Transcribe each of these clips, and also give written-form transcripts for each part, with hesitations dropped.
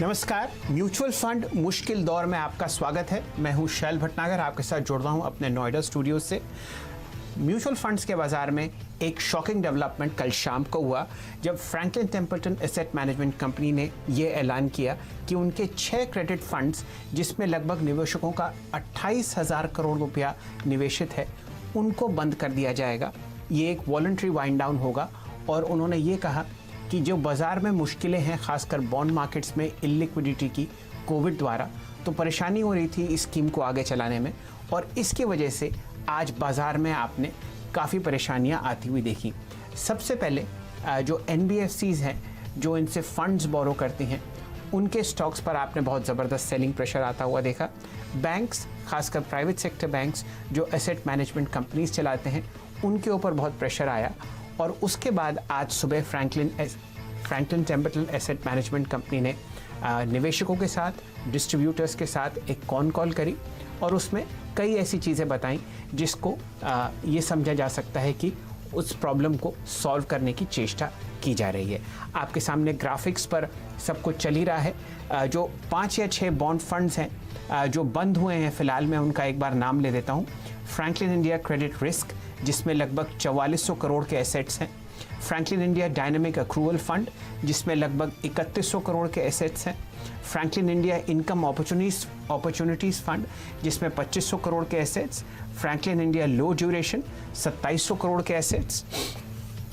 नमस्कार। Mutual fund मुश्किल दौर में आपका स्वागत है। मैं हूं शैल भटनागर, आपके साथ जुड़ रहा हूं अपने नोएडा स्टूडियो से। म्यूचुअल फंड्स के बाजार में एक शॉकिंग डेवलपमेंट कल शाम को हुआ जब Franklin Templeton asset management company ने यह ऐलान किया कि उनके 6 क्रेडिट फंड्स, जिसमें लगभग निवेशकों का 28,000 करोड़ रुपया निवेशित है, उनको बंद कर दिया जाएगा। ये एक वॉलंटरी वाइंड डाउन होगा और उन्होंने ये कहा कि जो बाज़ार में मुश्किलें हैं, खासकर बॉन्ड मार्केट्स में इलिक्विडिटी की कोविड द्वारा, तो परेशानी हो रही थी इस स्कीम को आगे चलाने में, और इसकी वजह से आज बाज़ार में आपने काफ़ी परेशानियां आती हुई देखी। सबसे पहले जो NBFCs हैं जो इनसे फंड्स बोरो करती हैं, उनके स्टॉक्स पर आपने बहुत ज़बरदस्त सेलिंग प्रेशर आता हुआ देखा। बैंक्स, खासकर प्राइवेट सेक्टर बैंक्स जो एसेट मैनेजमेंट कंपनीज चलाते हैं, उनके ऊपर बहुत प्रेशर आया। और उसके बाद आज सुबह Franklin Templeton asset management company ने निवेशकों के साथ, डिस्ट्रीब्यूटर्स के साथ एक कॉल करी और उसमें कई ऐसी चीज़ें बताईं जिसको ये समझा जा सकता है कि उस प्रॉब्लम को सॉल्व करने की चेष्टा की जा रही है। आपके सामने ग्राफिक्स पर सब कुछ चल ही रहा है। जो 5 या 6 बॉन्ड फंड्स हैं जो बंद हुए हैं फ़िलहाल, मैं उनका एक बार नाम ले देता हूँ। फ्रैंकलिन इंडिया क्रेडिट रिस्क, जिसमें लगभग 4400 करोड़ के एसेट्स हैं। Franklin India dynamic accrual fund, जिसमें लगभग 3100 करोड़ के एसेट्स हैं। Franklin India income opportunities fund, जिसमें 2500 करोड़ के एसेट्स। फ्रैंकलिन इंडिया लो ड्यूरेशन, 2700 करोड़ के assets.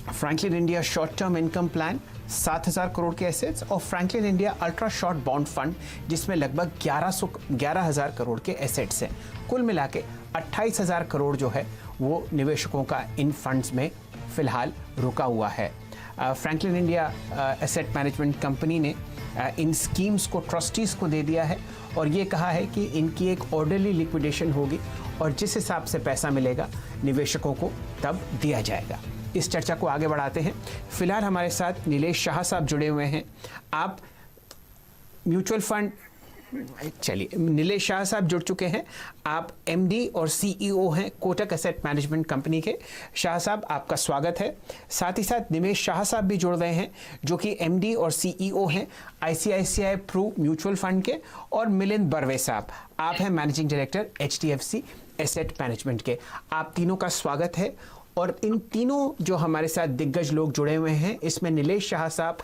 Franklin India short term income plan, 7,000 crore के एसेट्स। और Franklin India ultra short bond fund, जिसमें लगभग 11,000 करोड़ के एसेट्स हैं। कुल मिला के 28,000 करोड़ जो है वो निवेशकों का इन फंड्स में फ़िलहाल रुका हुआ है। Franklin India asset management company ने इन स्कीम्स को ट्रस्टीज़ को दे दिया है और ये कहा है कि इनकी एक ऑर्डरली लिक्विडेशन होगी और जिस हिसाब से पैसा मिलेगा निवेशकों को तब दिया जाएगा। इस चर्चा को आगे बढ़ाते हैं। फिलहाल हमारे साथ नीलेश शाह साहब जुड़े हुए हैं। आप म्यूचुअल फंड, चलिए, नीलेश शाह साहब जुड़ चुके हैं। आप MD और CEO हैं कोटक एसेट मैनेजमेंट कंपनी के। शाह साहब, आपका स्वागत है। साथ ही साथ निमेश शाह साहब भी जुड़ रहे हैं जो कि MD और CEO हैं ICICI प्रू म्यूचुअल फंड के। और मिलिंद बर्वे साहब, आप हैं managing director HDFC asset management के। आप तीनों का स्वागत है। और इन तीनों जो हमारे साथ दिग्गज लोग जुड़े हुए हैं, इसमें नीलेश शाह साहब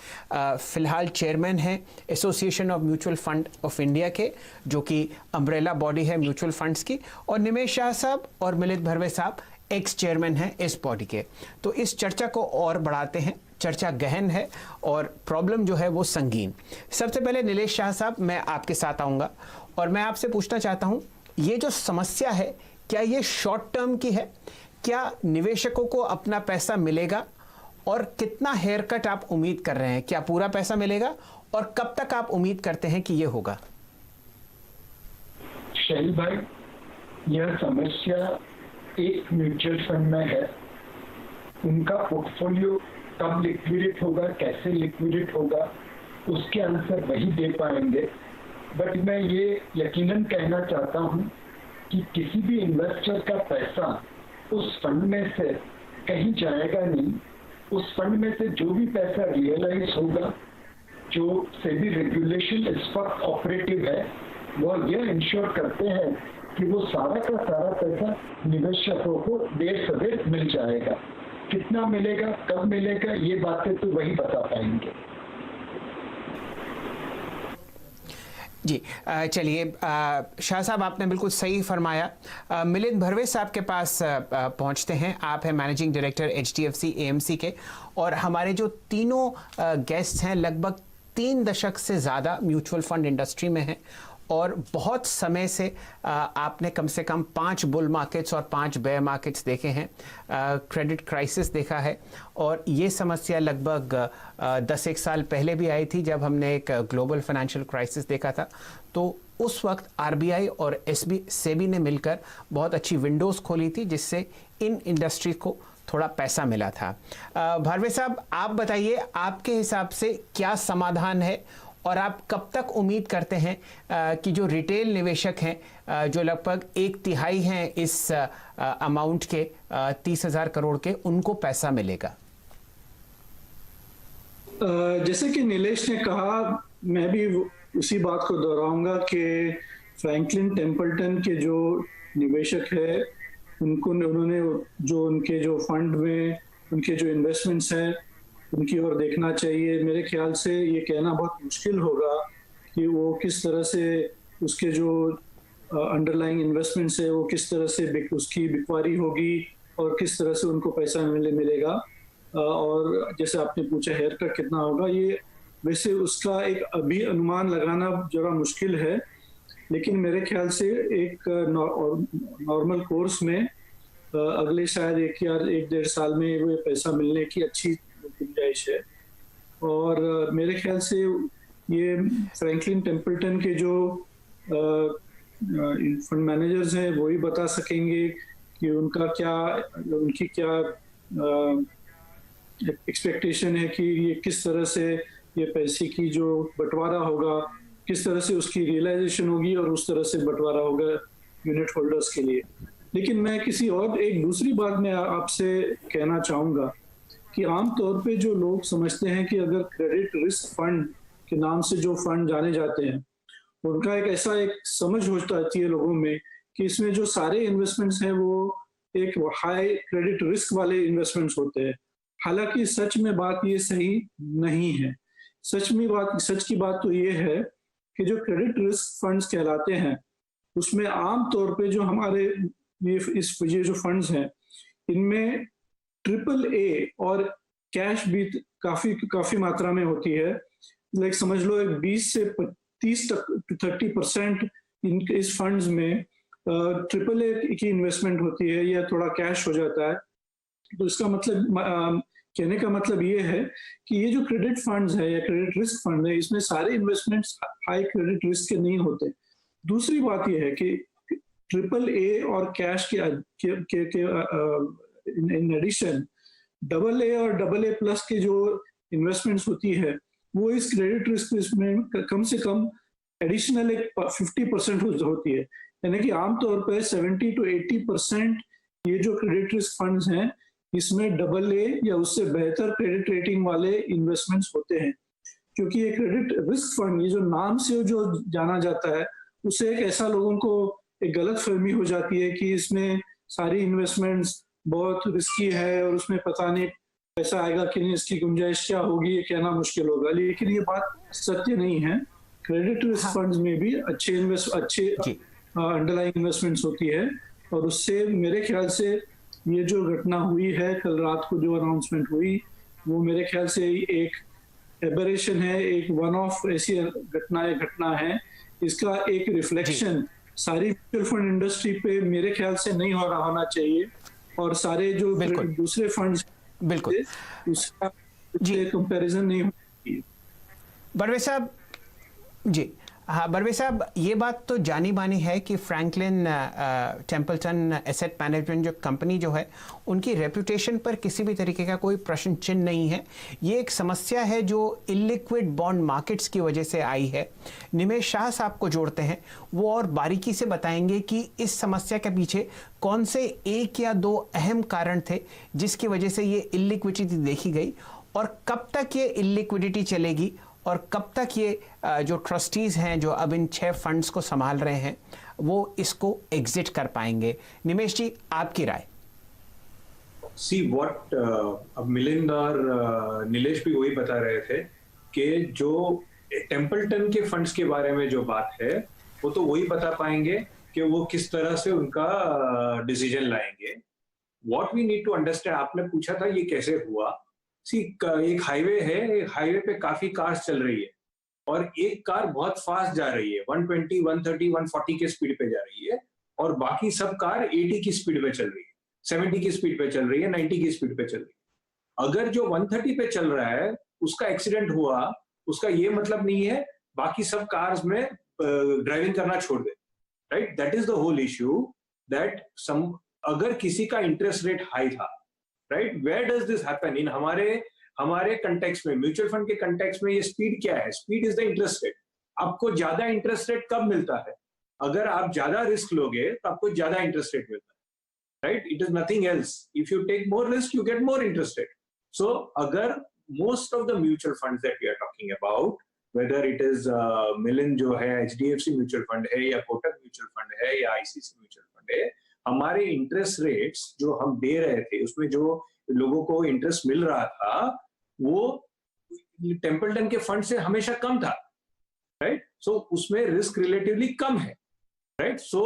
फ़िलहाल चेयरमैन हैं association of mutual fund of India के, जो कि अम्ब्रेला बॉडी है म्यूचुअल फंड्स की। और निमेश शाह साहब और मिलिंद बर्वे साहब एक्स चेयरमैन हैं इस बॉडी के। तो इस चर्चा को और बढ़ाते हैं। चर्चा गहन है और प्रॉब्लम जो है वो संगीन। सबसे पहले नीलेश शाह साहब, मैं आपके साथ आऊँगा और मैं आपसे पूछना चाहता हूँ, ये जो समस्या है, क्या ये शॉर्ट टर्म की है? क्या निवेशकों को अपना पैसा मिलेगा और कितना हेयर कट आप उम्मीद कर रहे हैं? क्या पूरा पैसा मिलेगा और कब तक आप उम्मीद करते हैं कि ये होगा? शैल भाई, यह समस्या एक म्यूचुअल फंड में है। उनका पोर्टफोलियो कब लिक्विडेट होगा, कैसे लिक्विडेट होगा, उसके आंसर वही दे पाएंगे। बट मैं ये यकीनन कहना चाहता हूँ कि किसी भी इन्वेस्टर का पैसा उस फंड में से कहीं जाएगा नहीं। उस फंड में से जो भी पैसा रियलाइज होगा, जो सेबी रेगुलेशन इस वक्त ऑपरेटिव है, वो यह इंश्योर करते हैं कि वो सारा का सारा पैसा निवेशकों को देर सवेर मिल जाएगा। कितना मिलेगा, कब मिलेगा, ये बातें तो वही बता पाएंगे। जी, चलिए, शाह साहब आपने बिल्कुल सही फरमाया। मिलिंद बर्वे साहब के पास पहुंचते हैं। आप हैं मैनेजिंग डायरेक्टर HDFC AMC के, और हमारे जो तीनों गेस्ट हैं लगभग 3 दशक से ज़्यादा म्यूचुअल फंड इंडस्ट्री में हैं और बहुत समय से आपने कम से कम 5 बुल मार्केट्स और 5 बेयर मार्केट्स देखे हैं। क्रेडिट क्राइसिस देखा है और ये समस्या लगभग 10-1 साल पहले भी आई थी जब हमने एक ग्लोबल फाइनेंशियल क्राइसिस देखा था। तो उस वक्त RBI और सेबी ने मिलकर बहुत अच्छी विंडोज़ खोली थी जिससे इन इंडस्ट्री को थोड़ा पैसा मिला था। भार्वे साहब, आप बताइए, आपके हिसाब से क्या समाधान है और आप कब तक उम्मीद करते हैं कि जो रिटेल निवेशक हैं जो लगभग 1/3 हैं इस अमाउंट के 30,000 करोड़ के, उनको पैसा मिलेगा? जैसे कि नीलेश ने कहा, मैं भी उसी बात को दोहराऊंगा कि फ्रैंकलिन टेम्पल्टन के जो निवेशक है उन्होंने जो उनके जो फंड में उनके जो इन्वेस्टमेंट्स हैं उनकी ओर देखना चाहिए। मेरे ख्याल से ये कहना बहुत मुश्किल होगा कि वो किस तरह से उसके जो अंडरलाइंग इन्वेस्टमेंट्स है वो किस तरह से उसकी बिकवारी होगी और किस तरह से उनको पैसा मिलेगा। और जैसे आपने पूछा हेयर कट कितना होगा, ये वैसे उसका एक अभी अनुमान लगाना जरा मुश्किल है, लेकिन मेरे ख्याल से एक नॉर्मल कोर्स में अगले शायद 1-1.5 साल में वो पैसा मिलने की अच्छी गुंजाइश है। और मेरे ख्याल से ये फ्रैंकलिन टेम्पल्टन के जो फंड मैनेजर्स हैं वो ही बता सकेंगे कि उनकी क्या एक्सपेक्टेशन है कि ये किस तरह से ये पैसे की जो बंटवारा होगा किस तरह से उसकी रियलाइजेशन होगी और उस तरह से बंटवारा होगा यूनिट होल्डर्स के लिए। लेकिन मैं एक दूसरी बात मैं आपसे कहना चाहूँगा कि आमतौर पे जो लोग समझते हैं कि अगर क्रेडिट रिस्क फंड के नाम से जो फंड जाने जाते हैं उनका एक समझ हो जाती है लोगों में कि इसमें जो सारे इन्वेस्टमेंट्स हैं वो एक हाई क्रेडिट रिस्क वाले इन्वेस्टमेंट्स होते हैं। हालांकि सच में बात ये सही नहीं है। सच की बात तो ये है कि जो क्रेडिट रिस्क फंड्स कहलाते हैं उसमें आम तौर पे जो हमारे ये जो फंड्स हैं इनमें AAA और कैश भी काफी मात्रा में होती है। लाइक समझ लो 20 से 30% इस फंड्स में AAA की इन्वेस्टमेंट होती है या थोड़ा कैश हो जाता है। तो इसका मतलब कहने का मतलब ये है कि ये जो क्रेडिट फंड्स है या क्रेडिट रिस्क फंड है इसमें सारे इन्वेस्टमेंट्स हाई क्रेडिट रिस्क के नहीं होते। दूसरी बात ये है कि AAA और कैश के इन एडिशन AA और AA+ के जो इन्वेस्टमेंट्स होती है वो इस क्रेडिट रिस्क में कम से कम एडिशनल 50% होती है। यानी कि आमतौर पर 70 to 80% ये जो क्रेडिट रिस्क फंड्स हैं इसमें AA या उससे बेहतर क्रेडिट रेटिंग वाले इन्वेस्टमेंट्स होते हैं। क्योंकि ये क्रेडिट रिस्क फंड ये जो नाम से जो जाना जाता है उससे एक ऐसा लोगों को एक गलत फहमी हो जाती है कि इसमें सारी इन्वेस्टमेंट्स बहुत रिस्की है और उसमें पता नहीं पैसा आएगा कि नहीं, इसकी गुंजाइश क्या होगी, ये कहना मुश्किल होगा। लेकिन ये बात सत्य नहीं है। क्रेडिट रिस्क फंड्स में भी अच्छे अंडरलाइंग इन्वेस्टमेंट्स होती है और उससे मेरे ख्याल से ये जो घटना हुई है कल रात को जो अनाउंसमेंट हुई वो मेरे ख्याल से एक एबरेशन है, एक वन ऑफ ऐसी घटना है। इसका एक रिफ्लेक्शन सारी म्यूचुअल फंड इंडस्ट्री पे मेरे ख्याल से नहीं होना चाहिए और सारे जो दूसरे फंड्स बिल्कुल उसका कंपैरिजन नहीं होना चाहिए। बड़वे साहब जी, हाँ बड़वे साहब, ये बात तो जानी मानी है कि फ्रैंकलिन टेम्पल्टन एसेट मैनेजमेंट जो कंपनी जो है उनकी रेपुटेशन पर किसी भी तरीके का कोई प्रश्न चिन्ह नहीं है। ये एक समस्या है जो इलिक्विड बॉन्ड मार्केट्स की वजह से आई है। निमेश शाह साहब को जोड़ते हैं, वो और बारीकी से बताएंगे कि इस समस्या के पीछे कौन से 1 या 2 अहम कारण थे जिसकी वजह से ये इलिक्विडिटी देखी गई और कब तक ये इलिक्विडिटी चलेगी और कब तक ये जो ट्रस्टीज हैं जो अब इन 6 फंड्स को संभाल रहे हैं वो इसको एग्जिट कर पाएंगे। निमेश जी, आपकी राय। सी व्हाट अब मिलिंद और नीलेश भी वही बता रहे थे कि जो टेम्पल्टन के फंड्स के बारे में जो बात है वो तो वही बता पाएंगे कि वो किस तरह से उनका डिसीजन लाएंगे। What we need to understand, आपने पूछा था ये कैसे हुआ। सी एक हाईवे है, एक हाईवे पे काफी कार्स चल रही है और एक कार बहुत फास्ट जा रही है, 120, 130, 140 के स्पीड पे जा रही है और बाकी सब कार 80 की स्पीड पे चल रही है, 70 की स्पीड पे चल रही है, 90 की स्पीड पे चल रही है। अगर जो 130 पे चल रहा है उसका एक्सीडेंट हुआ, उसका ये मतलब नहीं है बाकी सब कार्स में ड्राइविंग करना छोड़ दे, right? That is the whole issue that अगर किसी का इंटरेस्ट रेट हाई था, right, where does this happen in हमारे कंटेक्स्ट में, म्यूचुअल फंड के कंटेक्स्ट में ये स्पीड क्या है? Speed is the interest rate. आपको ज्यादा इंटरेस्ट रेट कब मिलता है? अगर आप ज्यादा रिस्क लोगे तो आपको ज्यादा इंटरेस्ट रेट मिलता है, right? It is nothing else. If you take more risk you get more interest rate. So अगर most of the mutual funds that we are talking about whether it is Milind जो है, HDFC mutual fund है या Kotak mutual fund है या ICICI mutual fund है, हमारे interest rates जो हम दे रहे थे उसमें जो लोगों को इंटरेस्ट मिल रहा था वो टेम्पल्टन के फंड से हमेशा कम था, राइट? सो उसमें रिस्क रिलेटिवली कम है, राइट? सो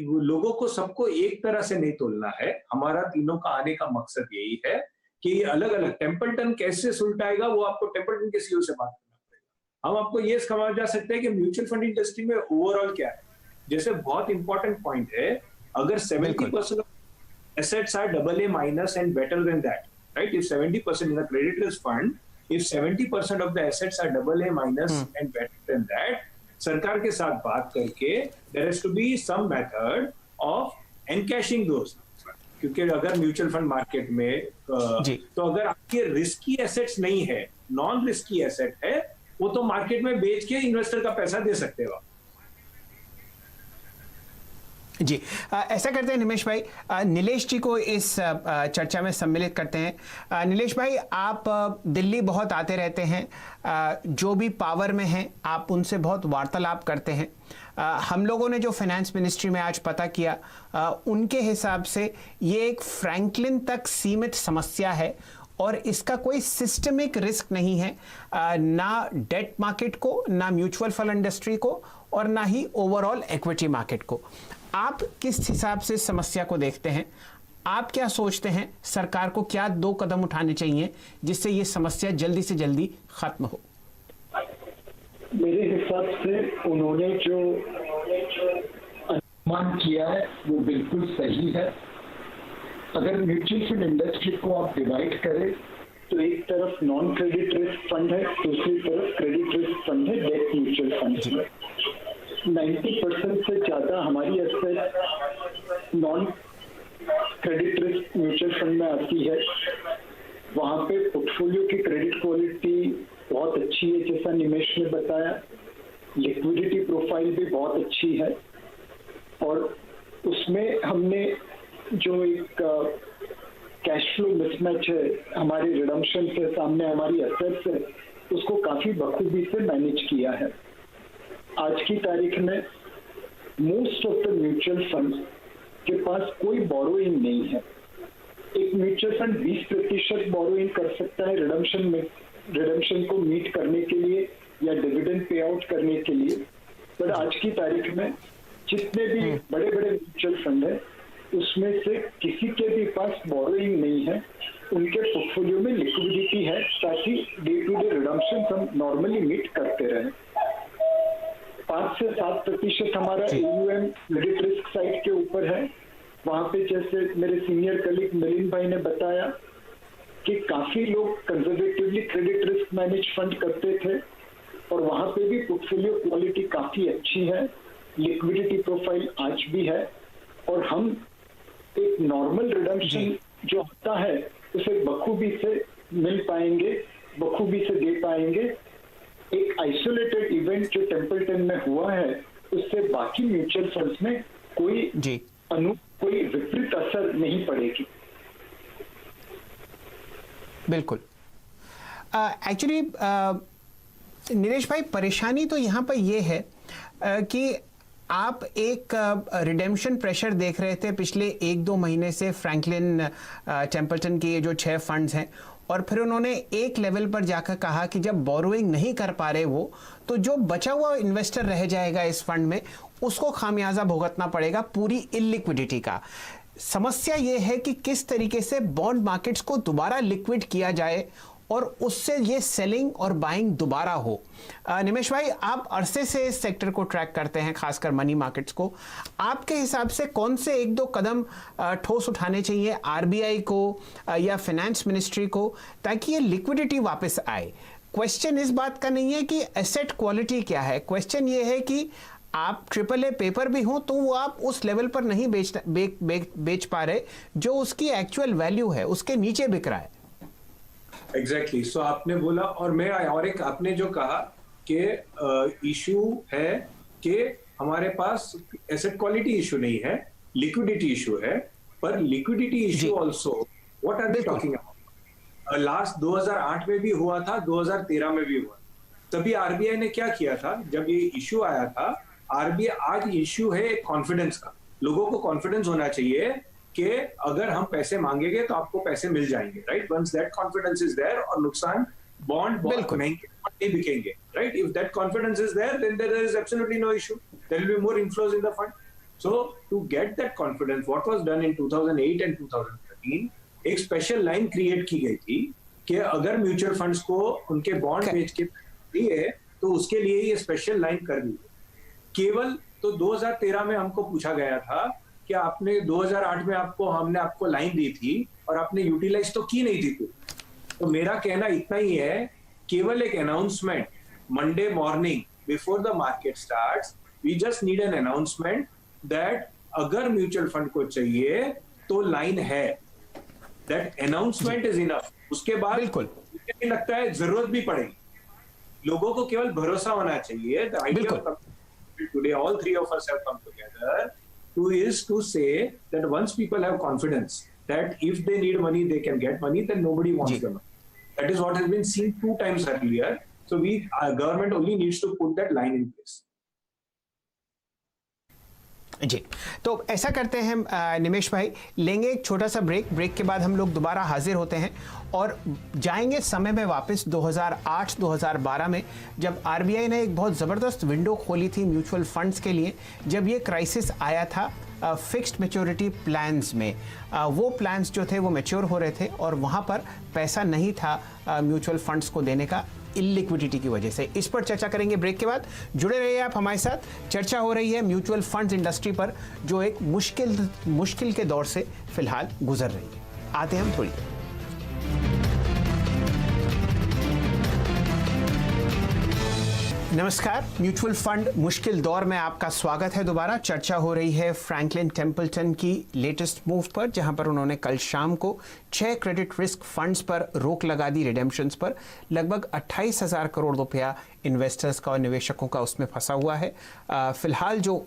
लोगों को सबको एक तरह से नहीं तोलना है। हमारा तीनों का आने का मकसद यही है कि अलग अलग टेम्पल्टन कैसे सुलटाएगा वो आपको टेम्पल्टन के CEO से बात करना पड़ेगा। हम आपको ये समझ जा सकते हैं कि म्यूचुअल फंड इंडस्ट्री में ओवरऑल क्या है। जैसे बहुत इंपॉर्टेंट पॉइंट है, अगर 70% assets are AA- and better than that, right? If 70% in a credit risk fund, if 70% of the assets are AA- and better than that, सरकार के साथ बात करके there has to be some method of encashing those, क्योंकि अगर mutual fund market में तो अगर आपके रिस्की एसेट्स नहीं है, नॉन रिस्की एसेट है, वो तो मार्केट में बेच के इन्वेस्टर का पैसा दे सकते हो। जी, ऐसा करते हैं निमेश भाई, नीलेश जी को इस चर्चा में सम्मिलित करते हैं। नीलेश भाई, आप दिल्ली बहुत आते रहते हैं, जो भी पावर में हैं आप उनसे बहुत वार्तालाप करते हैं। हम लोगों ने जो फाइनेंस मिनिस्ट्री में आज पता किया, उनके हिसाब से ये एक फ्रैंकलिन तक सीमित समस्या है और इसका कोई सिस्टमिक रिस्क नहीं है, ना डेट मार्केट को, ना म्यूचुअल फंड इंडस्ट्री को, और ना ही ओवरऑल इक्विटी मार्केट को। आप किस हिसाब से समस्या को देखते हैं? आप क्या सोचते हैं सरकार को क्या 2 कदम उठाने चाहिए जिससे ये समस्या जल्दी से जल्दी खत्म हो? मेरे हिसाब से उन्होंने जो अनुमान किया है वो बिल्कुल सही है। अगर म्यूचुअल फंड इंडस्ट्री को आप डिवाइड करें तो एक तरफ नॉन क्रेडिट रिस्क फंड है, दूसरी तरफ क्रेडिट रिस्क फंड है, डेट म्यूचुअल फंड है। 90% से ज्यादा हमारी asset non credit risk mutual fund में आती है। वहां पे पोर्टफोलियो की क्रेडिट क्वालिटी बहुत अच्छी है, जैसा निमेश ने बताया। लिक्विडिटी प्रोफाइल भी बहुत अच्छी है और उसमें हमने जो एक कैश फ्लो मिसमैच है हमारे रिडम्पशन से सामने हमारी एसेट्स है, उसको काफी बखूबी से मैनेज किया है। आज की तारीख में most of the mutual fund के पास कोई बोरोइंग नहीं है। एक म्यूचुअल फंड 20% बोरोइंग कर सकता है रिडम्पशन को मीट करने के लिए या डिविडेंड पे आउट करने के लिए, पर आज की तारीख में जितने भी बड़े बड़े म्यूचुअल फंड है उसमें से किसी के भी पास बोरोइंग नहीं है। उनके पोर्टफोलियो में लिक्विडिटी है ताकि डे टू डे रिडम्पशन हम नॉर्मली मीट करते रहे। 5 से 7% हमारा AUM क्रेडिट रिस्क साइड के ऊपर है। वहां पे जैसे मेरे सीनियर कलीग मिलिंद भाई ने बताया कि काफी लोग conservatively credit risk manage fund करते थे और वहां पे भी पोर्टफोलियो क्वालिटी काफी अच्छी है, लिक्विडिटी प्रोफाइल आज भी है और हम एक नॉर्मल रिडम्पशन जो होता है उसे बखूबी से मिल पाएंगे, बखूबी से दे पाएंगे। एक आइसोलेटेड इवेंट जो टेम्पल्टन में हुआ है उससे बाकी म्यूचुअल फंड्स में कोई विपरीत असर नहीं पड़ेगी। बिल्कुल। एक्चुअली नीलेश भाई, परेशानी तो यहाँ पर यह है कि आप एक रिडेम्पशन प्रेशर देख रहे थे पिछले 1-2 महीने से फ्रैंकलिन टेम्पल्टन के ये जो 6 फंड्स हैं, और फिर उन्होंने एक लेवल पर जाकर कहा कि जब बोरोइंग नहीं कर पा रहे वो, तो जो बचा हुआ इन्वेस्टर रह जाएगा इस फंड में उसको खामियाजा भुगतना पड़ेगा पूरी इलिक्विडिटी का। समस्या ये है कि किस तरीके से बॉन्ड मार्केट्स को दोबारा लिक्विड किया जाए और उससे ये सेलिंग और बाइंग दोबारा हो। निमेश भाई, आप अरसे से इस सेक्टर को ट्रैक करते हैं, खासकर मनी मार्केट्स को। आपके हिसाब से कौन से 1-2 कदम ठोस उठाने चाहिए RBI को या फाइनेंस मिनिस्ट्री को ताकि ये लिक्विडिटी वापस आए? क्वेश्चन इस बात का नहीं है कि एसेट क्वालिटी क्या है, क्वेश्चन ये है कि आप AAA पेपर भी हो तो वो आप उस लेवल पर नहीं बेच पा रहे जो उसकी एक्चुअल वैल्यू है, उसके नीचे बिक रहा है। एग्जैक्टली सो आपने बोला, और मैं और एक आपने जो कहा कि इशू है कि हमारे पास एसेट क्वालिटी इशू नहीं है, लिक्विडिटी इशू है, पर liquidity issue also what are they talking about? Last 2008 में भी हुआ था, 2013 में भी हुआ। तभी आरबीआई ने क्या किया था, जब ये इश्यू आया था, आरबीआई आज इश्यू है कॉन्फिडेंस का। लोगों को कॉन्फिडेंस होना चाहिए कि अगर हम पैसे मांगेंगे तो आपको पैसे मिल जाएंगे, right? Once that confidence is there, और नुकसान बॉन्ड महंगे नहीं बिकेंगे, right? If that confidence is there, then there is absolutely no issue, there will be more inflows in the fund. So to get that confidence, what was done in 2008 and 2013, एक special line create की गई थी कि अगर mutual funds को उनके bond बेच के दिए तो उसके लिए ये स्पेशल लाइन कर दी। केवल तो 2013 में हमको पूछा गया था कि आपने 2008 में हमने आपको लाइन दी थी और आपने यूटिलाइज तो की नहीं थी। तो मेरा कहना इतना ही है, केवल एक announcement Monday morning before the market starts, we just need an announcement that अगर म्यूचुअल फंड को चाहिए तो लाइन है। That announcement is enough. उसके बाद मुझे लगता है जरूरत भी पड़ेगी, लोगों को केवल भरोसा होना चाहिए। The idea of today, all three of us have come together to say that once people have confidence that if they need money, they can get money, then nobody wants them. That is what has been seen 2 times earlier. So government only needs to put that line in place. जी, तो ऐसा करते हैं निमेश भाई, लेंगे एक छोटा सा break के बाद हम लोग दोबारा हाजिर होते हैं और जाएंगे समय में वापस 2008-2012 में, जब आरबीआई ने एक बहुत ज़बरदस्त विंडो खोली थी म्यूचुअल फंड्स के लिए, जब ये क्राइसिस आया था फिक्स्ड मैच्योरिटी प्लान्स में। वो प्लान्स जो थे वो मैच्योर हो रहे थे और वहाँ पर पैसा नहीं था म्यूचुअल फंड्स को देने का, इलिक्विडिटी की वजह से। इस पर चर्चा करेंगे ब्रेक के बाद। जुड़े रहिए आप हमारे साथ। चर्चा हो रही है म्यूचुअल फंड्स इंडस्ट्री पर, जो एक मुश्किल के दौर से फिलहाल गुजर रही है। आते हैं हम थोड़ी देर। नमस्कार, म्यूचुअल फंड मुश्किल दौर में आपका स्वागत है। दोबारा चर्चा हो रही है फ्रैंकलिन टेम्पल्टन की लेटेस्ट मूव पर, जहां पर उन्होंने कल शाम को 6 क्रेडिट रिस्क फंड्स पर रोक लगा दी, रिडेम्पशंस पर। लगभग 28,000 करोड़ रुपया इन्वेस्टर्स का और निवेशकों का उसमें फंसा हुआ है। फिलहाल जो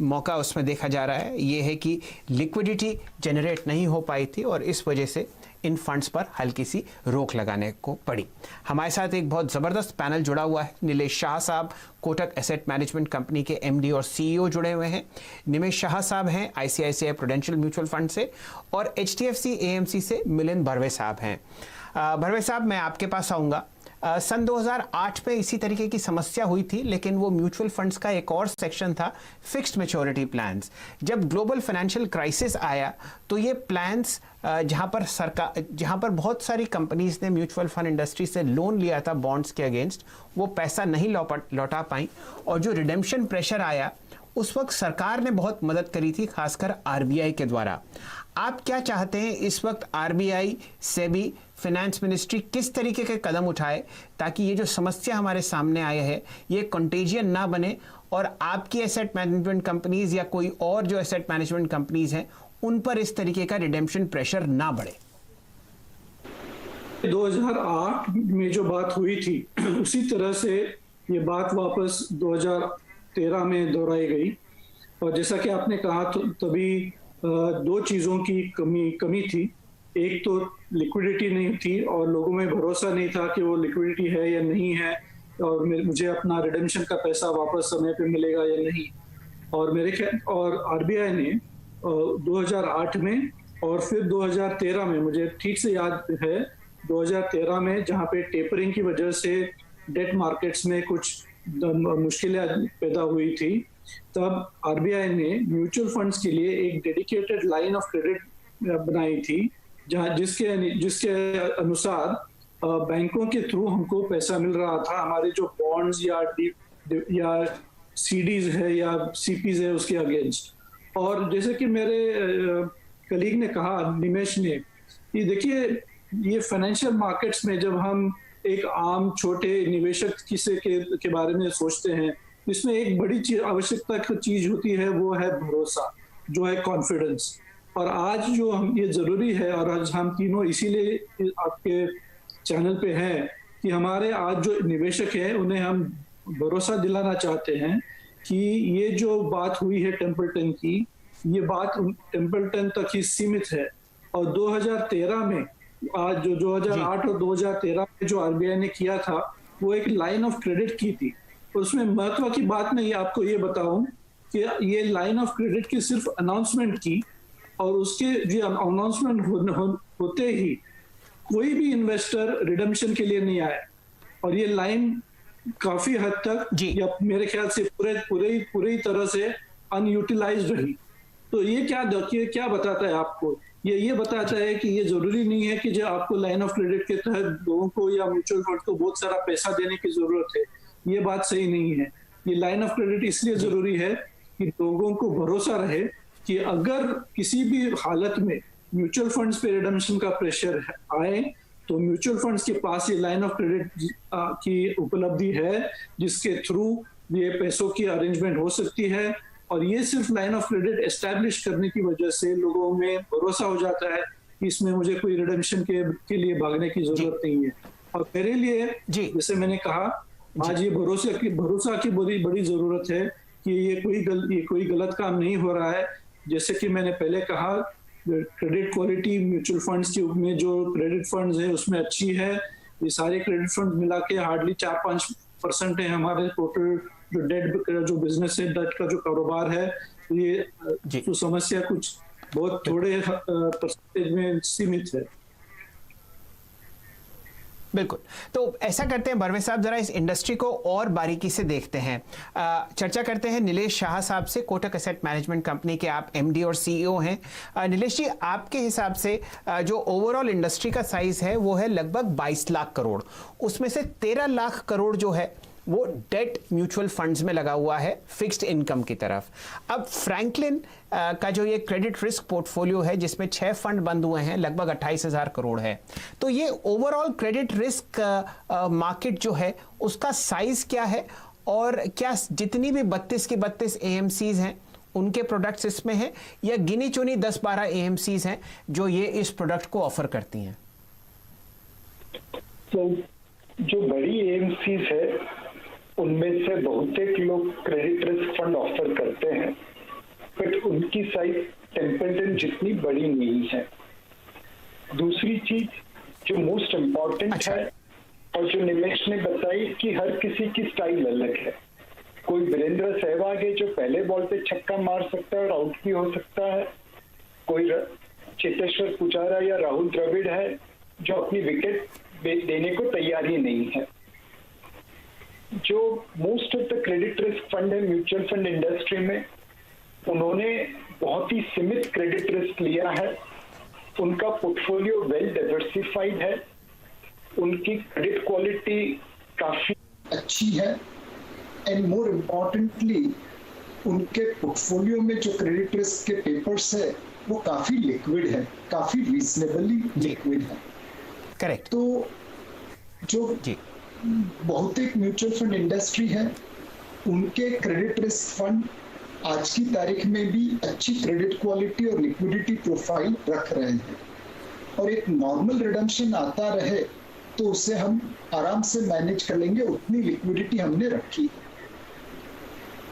मौका उसमें देखा जा रहा है ये है कि लिक्विडिटी जनरेट नहीं हो पाई थी और इस वजह से इन फंड्स पर हल्की सी रोक लगाने को पड़ी। हमारे साथ एक बहुत ज़बरदस्त पैनल जुड़ा हुआ है। नीलेश शाह साहब कोटक एसेट मैनेजमेंट कंपनी के एमडी और सीईओ जुड़े हुए हैं। निमेश शाह साहब हैं आईसीआईसीआई प्रूडेंशियल म्यूचुअल फंड से, और एचडीएफसी एएमसी से मिलिंद भरवे साहब हैं। भरवे साहब, मैं आपके पास आऊँगा। सन 2008 में इसी तरीके की समस्या हुई थी, लेकिन वो म्यूचुअल फंड्स का एक और सेक्शन था फिक्स्ड मैच्योरिटी प्लान्स। जब ग्लोबल फाइनेंशियल क्राइसिस आया तो ये प्लान्स जहाँ पर बहुत सारी कंपनीज ने म्यूचुअल फंड इंडस्ट्री से लोन लिया था बॉन्ड्स के अगेंस्ट, वो पैसा नहीं लौटा पाई, और जो रिडेम्पशन प्रेशर आया उस वक्त सरकार ने बहुत मदद करी थी, खासकर आरबीआई के द्वारा। आप क्या चाहते हैं इस वक्त आरबीआई, सेबी, फाइनेंस मिनिस्ट्री किस तरीके के कदम उठाए ताकि ये जो समस्या हमारे सामने आई है ये कंटेजियन ना बने और आपकी एसेट मैनेजमेंट कंपनीज या कोई और जो एसेट मैनेजमेंट कंपनीज हैं उन पर इस तरीके का रिडेम्पशन प्रेशर ना बढ़े? 2008 में जो बात हुई थी उसी तरह से ये बात वापस 2013 में दोहराई गई, और जैसा कि आपने कहा तो तभी 2 चीज़ों की कमी थी। एक तो लिक्विडिटी नहीं थी और लोगों में भरोसा नहीं था कि वो लिक्विडिटी है या नहीं है, और मुझे अपना रिडेम्पशन का पैसा वापस समय पे मिलेगा या नहीं। और आरबीआई ने 2008 में और फिर 2013 में, मुझे ठीक से याद है 2013 में, जहाँ पे टेपरिंग की वजह से डेट मार्केट्स में कुछ मुश्किलें पैदा हुई थी, तब आरबीआई ने म्यूचुअल फंड्स के लिए एक डेडिकेटेड लाइन ऑफ क्रेडिट बनाई थी, जिसके अनुसार बैंकों के थ्रू हमको पैसा मिल रहा था हमारे जो बॉन्ड्स या सीडीज है या सीपीज है उसके अगेंस्ट। और जैसे कि मेरे कलीग ने कहा, निमेश ने, ये देखिए, ये फाइनेंशियल मार्केट्स में जब हम एक आम छोटे निवेशक किसी के बारे में सोचते हैं, इसमें एक बड़ी आवश्यकता की चीज होती है, वो है भरोसा, जो है कॉन्फिडेंस। और आज जो हम ये जरूरी है, और आज हम तीनों इसीलिए आपके चैनल पे हैं कि हमारे आज जो निवेशक हैं उन्हें हम भरोसा दिलाना चाहते हैं कि ये जो बात हुई है टेम्पल्टन की, ये बात टेम्पल्टन तक ही सीमित है। और 2013 में, आज जो 2008 और 2013 में जो आरबीआई ने किया था, वो एक लाइन ऑफ क्रेडिट की थी। और उसमें महत्व की बात मैं आपको ये बताऊं कि ये लाइन ऑफ क्रेडिट की सिर्फ अनाउंसमेंट की, और उसके जो अनाउंसमेंट होते ही कोई भी इन्वेस्टर रिडम्पशन के लिए नहीं आया, और ये लाइन काफी हद तक या मेरे ख्याल से पूरी तरह से अनयूटिलाइज्ड रही। तो ये क्या बताता है आपको? ये बताता है कि ये जरूरी नहीं है कि जो आपको लाइन ऑफ क्रेडिट के तहत लोगों को या म्यूचुअल फंड को बहुत सारा पैसा देने की जरूरत है। ये बात सही नहीं है। ये लाइन ऑफ क्रेडिट इसलिए जरूरी है कि लोगों को भरोसा रहे कि अगर किसी भी हालत में म्यूचुअल फंड्स पे रिडम्पशन का प्रेशर आए तो म्यूचुअल फंड्स के पास ये लाइन ऑफ क्रेडिट की उपलब्धि है, जिसके थ्रू ये पैसों की अरेंजमेंट हो सकती है। और ये सिर्फ लाइन ऑफ क्रेडिट एस्टैब्लिश करने की वजह से लोगों में भरोसा हो जाता है कि इसमें मुझे कोई रिडम्पशन के लिए भागने की जरूरत नहीं है। और मेरे लिए जैसे मैंने कहा, आज ये भरोसा की बड़ी जरूरत है कि ये कोई गलत काम नहीं हो रहा है। जैसे कि मैंने पहले कहा, क्रेडिट क्वालिटी म्यूचुअल फंड्स में जो क्रेडिट फंड्स है उसमें अच्छी है। ये सारे क्रेडिट फंड मिला के हार्डली 4-5% है हमारे टोटल जो डेट जो बिजनेस है, डेट का जो कारोबार है। ये जो समस्या कुछ बहुत थोड़े परसेंटेज में सीमित है। बिल्कुल। तो ऐसा करते हैं बरवे साहब, जरा इस इंडस्ट्री को और बारीकी से देखते हैं। चर्चा करते हैं नीलेश शाह साहब से, कोटक एसेट मैनेजमेंट कंपनी के आप एमडी और सीईओ हैं। नीलेश जी, आपके हिसाब से जो ओवरऑल इंडस्ट्री का साइज है वो है लगभग 22 लाख करोड़, उसमें से 13 लाख करोड़ जो है वो डेट म्यूचुअल फंड्स में लगा हुआ है फिक्स्ड इनकम की तरफ। अब फ्रैंकलिन का जो ये क्रेडिट रिस्क पोर्टफोलियो है जिसमें 6 फंड बंद हुए हैं, लगभग 28,000 करोड़ है। तो ये ओवरऑल क्रेडिट रिस्क मार्केट जो है उसका साइज क्या है, और क्या जितनी भी 32 की 32 एएमसीज हैं उनके प्रोडक्ट्स इसमें हैं, या गिनी चुनी 10-12 एएमसीज हैं जो ये इस प्रोडक्ट को ऑफर करती हैं? तो जो बड़ी एएमसीज है उनमें से बहुतेक लोग क्रेडिट रिस्क फंड ऑफर करते हैं, बट उनकी साइज टेम्पल्टन जितनी बड़ी नहीं है। दूसरी चीज जो मोस्ट इम्पॉर्टेंट है और जो निमेश ने बताई कि हर किसी की स्टाइल अलग है। कोई वीरेंद्र सहवाग है जो पहले बॉल पे छक्का मार सकता है और आउट भी हो सकता है। कोई चेतेश्वर पुजारा या राहुल द्रविड़ है जो अपनी विकेट देने को तैयार ही नहीं है। जो most of the credit risk fund है म्यूचुअल फंड इंडस्ट्री में, उन्होंने बहुत ही सीमित क्रेडिट रिस्क लिया है। उनका पोर्टफोलियो वेल डाइवर्सिफाइड है, उनकी क्रेडिट क्वालिटी काफी अच्छी है, एंड मोर इम्पोर्टेंटली उनके पोर्टफोलियो में जो क्रेडिट रिस्क के पेपर्स है वो काफी लिक्विड है, काफी रीजनेबली लिक्विड है। करेक्ट। तो जो बहुतेक म्यूचुअल फंड इंडस्ट्री है उनके क्रेडिट रिस्क फंड आज की तारीख में भी अच्छी क्रेडिट क्वालिटी और लिक्विडिटी प्रोफाइल रख रहे हैं, और एक नॉर्मल रिडम्पशन आता रहे तो उसे हम आराम से मैनेज कर लेंगे, उतनी लिक्विडिटी हमने रखी।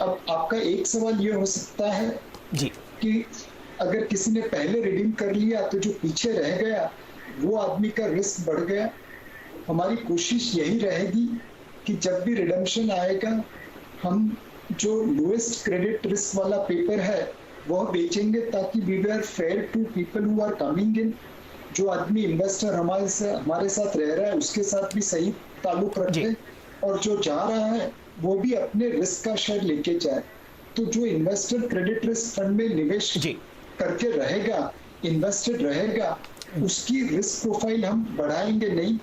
अब आपका एक सवाल ये हो सकता है कि अगर किसी ने पहले रिडीम कर लिया तो जो पीछे रह गया वो आदमी का रिस्क बढ़ गया। हमारी कोशिश यही रहेगी कि जब भी रिडम्पशन आएगा हम जो लोएस्ट क्रेडिट रिस्क वाला पेपर है वह बेचेंगे, ताकि we are fair to people who are coming in. जो आदमी इन्वेस्टर हमारे साथ रह रहा है उसके साथ भी सही ताल्लुक रखे, और जो जा रहा है वो भी अपने रिस्क का शेयर लेके जाए। तो जो इन्वेस्टर क्रेडिट रिस्क फंड में निवेश करके रहेगा, इन्वेस्टेड रहेगा, उसकी रिस्क प्रोफाइल हम बढ़ाएंगे नहीं,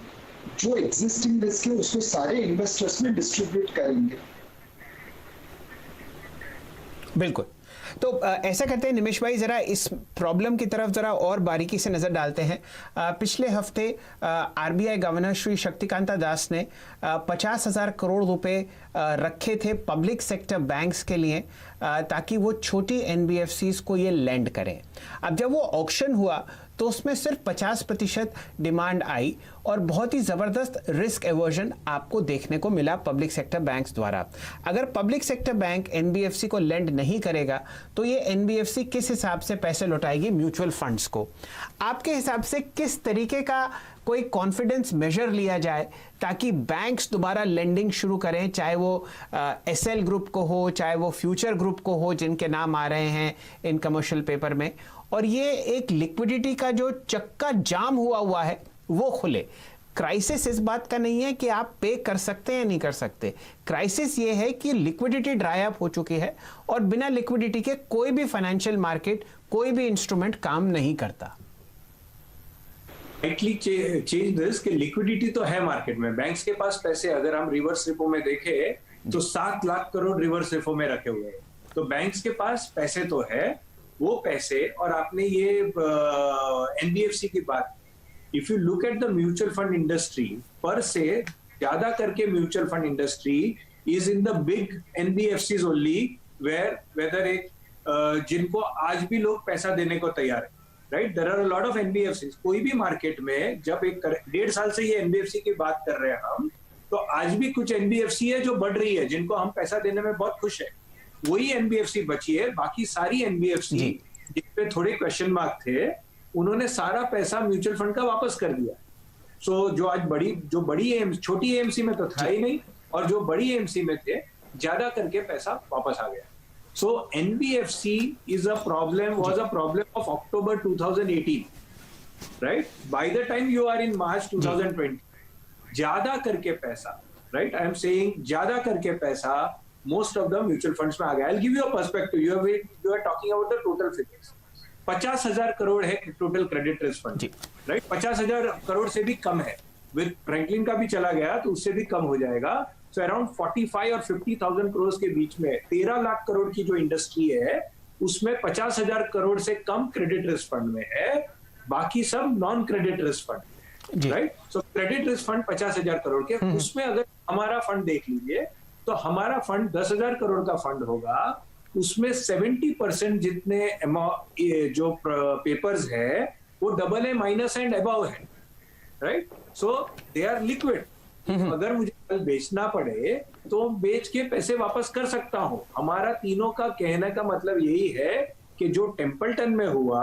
जो एग्जिस्टिंग रिस्क है उसको सारे इन्वेस्टर्स में डिस्ट्रीब्यूट करेंगे। बिल्कुल। तो ऐसा करते हैं निमेश भाई, जरा इस प्रॉब्लम की तरफ जरा और बारीकी से नजर डालते हैं। पिछले हफ्ते आरबीआई गवर्नर श्री शक्तिकांता दास ने 50,000 करोड़ रुपए रखे थे पब्लिक सेक्टर बैंक्स के लिए, ताकि वो छोटी एनबीएफसीज को ये लेंड करें। अब जब वो ऑक्शन हुआ तो उसमें सिर्फ 50% डिमांड आई और बहुत ही ज़बरदस्त रिस्क एवर्जन आपको देखने को मिला पब्लिक सेक्टर बैंक्स द्वारा। अगर पब्लिक सेक्टर बैंक एनबीएफसी को लेंड नहीं करेगा तो ये एनबीएफसी किस हिसाब से पैसे लौटाएगी म्यूचुअल फंड्स को? आपके हिसाब से किस तरीके का कोई कॉन्फिडेंस मेजर लिया जाए ताकि बैंक्स दोबारा लेंडिंग शुरू करें, चाहे वो एसएल ग्रुप को हो, चाहे वो फ्यूचर ग्रुप को हो, जिनके नाम आ रहे हैं इन कमर्शियल पेपर में, और ये एक लिक्विडिटी का जो चक्का जाम हुआ है वो खुले। क्राइसिस इस बात का नहीं है कि आप पे कर सकते हैं या नहीं कर सकते, क्राइसिस ये है कि लिक्विडिटी ड्राई अप हो चुकी है और बिना लिक्विडिटी के कोई भी फाइनेंशियल मार्केट, कोई भी इंस्ट्रूमेंट काम नहीं करता। चेंज दिस कि लिक्विडिटी तो है मार्केट में, बैंक्स के पास पैसे, अगर हम रिवर्स रेपो में देखें तो 7 लाख करोड़ रिवर्स रेपो में रखे हुए हैं, तो बैंक्स के पास पैसे तो है, वो पैसे। और आपने ये एनबीएफसी की बात, if you look at the mutual fund industry पर से, ज्यादा करके mutual fund industry is in the big NBFCs only, whether एक जिनको आज भी लोग पैसा देने को तैयार है, right. There are a lot of NBFCs. कोई भी मार्केट में जब 1.5 साल से ये एनबीएफसी की बात कर रहे हैं हम, तो आज भी कुछ एनबीएफसी है जो बढ़ रही है, जिनको हम पैसा देने में बहुत खुश है, वही एनबीएफसी बची है। बाकी सारी एनबीएफसी जिसपे थोड़े क्वेश्चन मार्क थे, उन्होंने सारा पैसा म्यूचुअल फंड का वापस कर दिया। सो जो आज छोटी एएमसी में तो था ही नहीं, और जो बड़ी एएमसी में थे, ज्यादा करके पैसा वापस आ गया। सो NBFC was a problem of October 2018, right? By the time you are in March 2020, ज्यादा करके पैसा, right? I am saying ज्यादा करके पैसा most of the mutual funds में आ गया। I'll give you a perspective. You are talking about the total figures. 50,000 crore है total credit risk fund, right. 50,000 crore से भी कम है, विद फ्रैंकलिन का भी चला गया तो उससे भी कम हो जाएगा। सो अराउंड 45 और 50,000 करोड़ के बीच में 13 लाख करोड़ की जो इंडस्ट्री है, उसमें 50,000 करोड़ से कम क्रेडिट रिस्क फंड में है, बाकी सब non credit risk fund, right. सो क्रेडिट रिस्क फंड 50,000 करोड़ के, उसमें अगर हमारा फंड देख लीजिए तो हमारा फंड 10,000 करोड़ का फंड होगा, उसमें 70% जितने जो पेपर्स है वो AA- एंड अबव है, right. So they are liquid. अगर मुझे कल बेचना पड़े तो बेच के पैसे वापस कर सकता हूं। हमारा तीनों का कहने का मतलब यही है कि जो टेम्पल्टन में हुआ,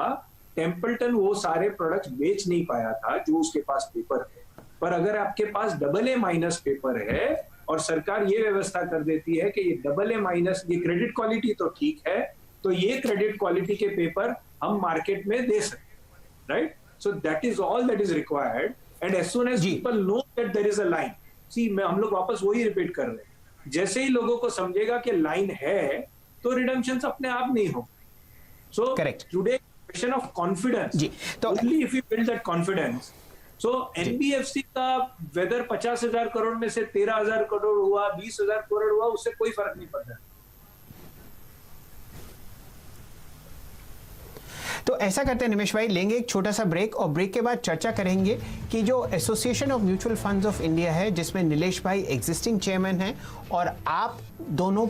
टेम्पल्टन वो सारे प्रोडक्ट्स बेच नहीं पाया था जो उसके पास पेपर है, पर अगर आपके पास AA- पेपर है और सरकार ये व्यवस्था कर देती है कि ये AA- ये क्रेडिट क्वालिटी तो ठीक है, तो ये क्रेडिट क्वालिटी के पेपर हम मार्केट में दे सकते हैं, right. So that is all that is required, and as soon as people know that there is a line, हम लोग वापस वही रिपीट कर रहे हैं, जैसे ही लोगों को समझेगा कि लाइन है तो रिडेम्पशंस अपने आप नहीं हो। So today question of confidence, only if you build that confidence. So NBFC का वेदर 50,000 करोड़ में से 13,000 करोड़ हुआ, 20,000 करोड़ हुआ, उससे कोई फर्क नहीं पड़ता। तो ऐसा करते हैं निमेश भाई, लेंगे एक छोटा सा ब्रेक और ब्रेक के बाद चर्चा करेंगे कि जो association of mutual funds of India है, जिसमें नीलेश भाई एग्जिस्टिंग चेयरमैन हैं और आप दोनों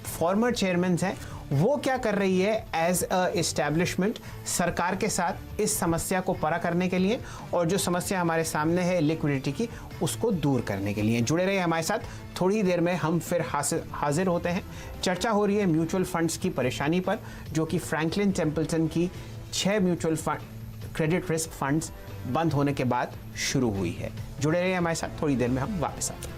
फॉर्मर चेयरमैन हैं, वो क्या कर रही है एज अ एस्टैब्लिशमेंट सरकार के साथ इस समस्या को परा करने के लिए, और जो समस्या हमारे सामने है लिक्विडिटी की, उसको दूर करने के लिए। जुड़े रहिए हमारे साथ, थोड़ी देर में हम फिर हाजिर होते हैं। चर्चा हो रही है म्यूचुअल फंड्स की परेशानी पर, जो कि फ्रैंकलिन टेम्पल्टन की 6 mutual fund credit risk funds बंद होने के बाद शुरू हुई है। जुड़े रहिए हमारे साथ, थोड़ी देर में हम वापस आते हैं।